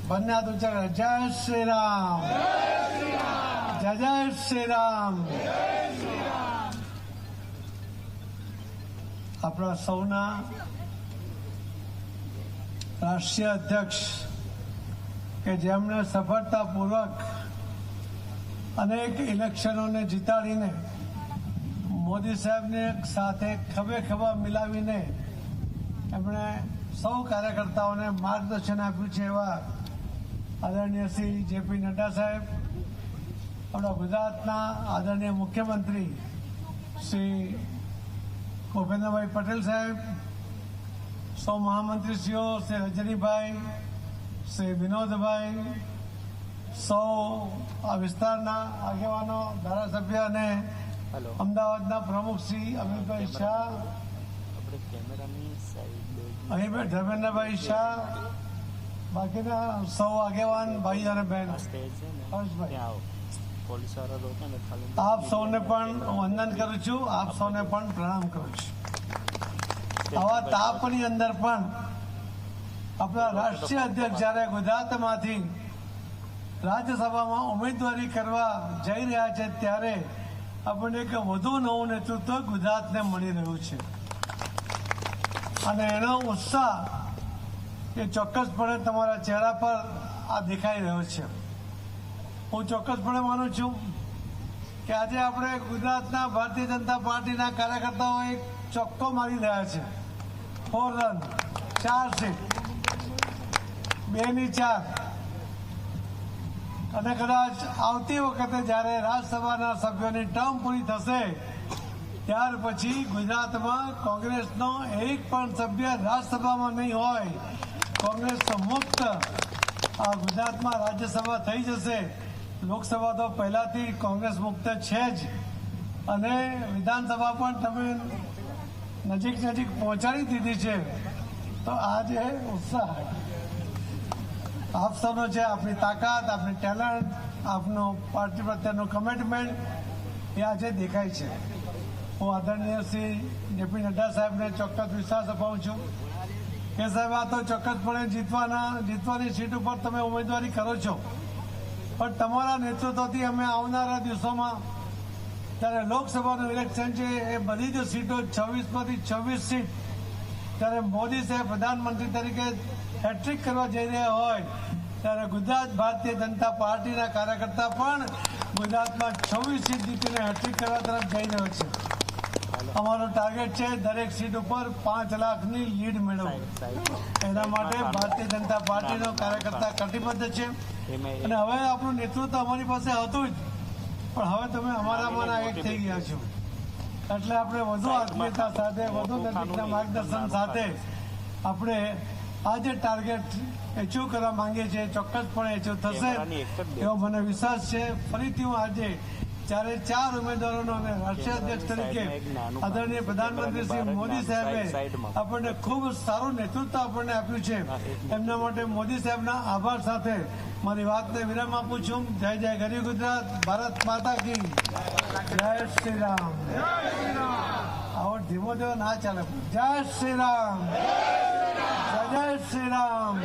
બંને હાથ ઊંચા કરે. જય શ્રી રામ, જય જય શ્રી રામ. આપણા સૌના રાષ્ટ્રીય અધ્યક્ષ કે જેમણે સફળતાપૂર્વક અનેક ઇલેક્શનોને જીતાડીને મોદી સાહેબને સાથે ખભે ખભા મિલાવીને એમણે સૌ કાર્યકર્તાઓને માર્ગદર્શન આપ્યું છે એવા આદરણીય શ્રી જેપી નડ્ડા સાહેબ, આપણા ગુજરાતના આદરણીય મુખ્યમંત્રી શ્રી ભૂપેન્દ્રભાઈ પટેલ સાહેબ, સૌ મહામંત્રીશ્રીઓ શ્રી રજનીભાઈ, શ્રી વિનોદભાઈ, સૌ આ વિસ્તારના આગેવાનો, ધારાસભ્ય અને અમદાવાદના પ્રમુખ શ્રી અમિતભાઈ શાહ, અહીં ધર્મેન્દ્રભાઈ શાહ, બાકીના સૌ આગેવાન ભાઈ અને બહેન, આપ સૌને પણ વંદન કરું છું, આપ સૌને પણ પ્રણામ કરું છું. આવા તાપની અંદર પણ આપણા રાષ્ટ્રીય અધ્યક્ષ જયારે ગુજરાતમાંથી રાજ્યસભામાં ઉમેદવારી કરવા જઈ રહ્યા છે ત્યારે આપણને એક વધુ નવું નેતૃત્વ ગુજરાતને મળી રહ્યું છે અને એનો ઉત્સાહ એ ચોક્કસપણે તમારા ચહેરા પર આ દેખાઈ રહ્યો છે. હું ચોક્કસપણે માનું છું કે આજે આપણે ગુજરાતના ભારતીય જનતા પાર્ટીના કાર્યકર્તાઓ એક ચોક્કો મારી રહ્યા છે. 4 રન, 4 સીટ, 2 ની 4, અને કદાચ આવતી વખતે જ્યારે રાજ્યસભાના સભ્યોની ટર્મ પૂરી થશે ત્યાર પછી ગુજરાતમાં કોંગ્રેસનો એક પણ સભ્ય રાજ્યસભામાં નહીં હોય. કોંગ્રેસ મુક્ત આ ગુજરાતમાં રાજ્યસભા થઈ જશે. લોકસભા તો પહેલાથી કોંગ્રેસ મુક્ત છે જ, અને વિધાનસભા પણ તમે નજીક પહોંચાડી દીધી છે. તો આજે ઉત્સાહ આપ સૌનો છે, આપની તાકાત, આપની ટેલેન્ટ, આપનો પાર્ટી પ્રત્યેનો કમિટમેન્ટ એ આજે દેખાય છે. હું આદરણીય શ્રી જેપી નડ્ડા સાહેબને ચોક્કસ વિશ્વાસ અપાવું છું કે સાહેબ આ તો ચોક્કસપણે જીતવાની સીટ ઉપર તમે ઉમેદવારી કરો છો, પણ તમારા નેતૃત્વથી અમે આવનારા દિવસોમાં ત્યારે લોકસભાનું ઇલેક્શન છે એ બધી જ સીટો 26માંથી 26 સીટ ત્યારે મોદી સાહેબ પ્રધાનમંત્રી તરીકે હેટ્રિક કરવા જઈ રહ્યા હોય ત્યારે ગુજરાત ભારતીય જનતા પાર્ટીના કાર્યકર્તા પણ ગુજરાતમાં 26 સીટ જીતીને હેટ્રિક કરવા તરફ જઈ રહ્યો છે. અમારો ટાર્ગેટ છે દરેક સીટ ઉપર 5 લાખની લીડ મેળવવું. એના માટે ભારતીય જનતા પાર્ટીનો કાર્યકર્તા કટિબદ્ધ છે અને હવે આપણું નેતૃત્વ અમારી પાસે હતું જ, પણ હવે તમે અમારામાંના એક થઈ ગયા છો એટલે આપણે વધુ આત્મીયતા સાથે, વધુ નજીકના માર્ગદર્શન સાથે આપણે આ જે ટાર્ગેટ એચીવ કરવા માંગીએ છીએ ચોક્કસપણે એચીવ થશે એવો મને વિશ્વાસ છે. ફરીથી હું આજે જ્યારે 4 ઉમેદવારોનો અને રાષ્ટ્રીય અધ્યક્ષ તરીકે આદરણીય પ્રધાનમંત્રી શ્રી મોદી સાહેબે આપણને ખૂબ સારું નેતૃત્વ આપણને આપ્યું છે એમના માટે મોદી સાહેબના આભાર સાથે મારી વાતને વિરામ આપું છું. જય જય ગરીબ ગુજરાત, ભારત માતા કી જય શ્રી રામ. આવો ધીમો ના ચાલે. જય શ્રી રામ, જય જય શ્રી રામ.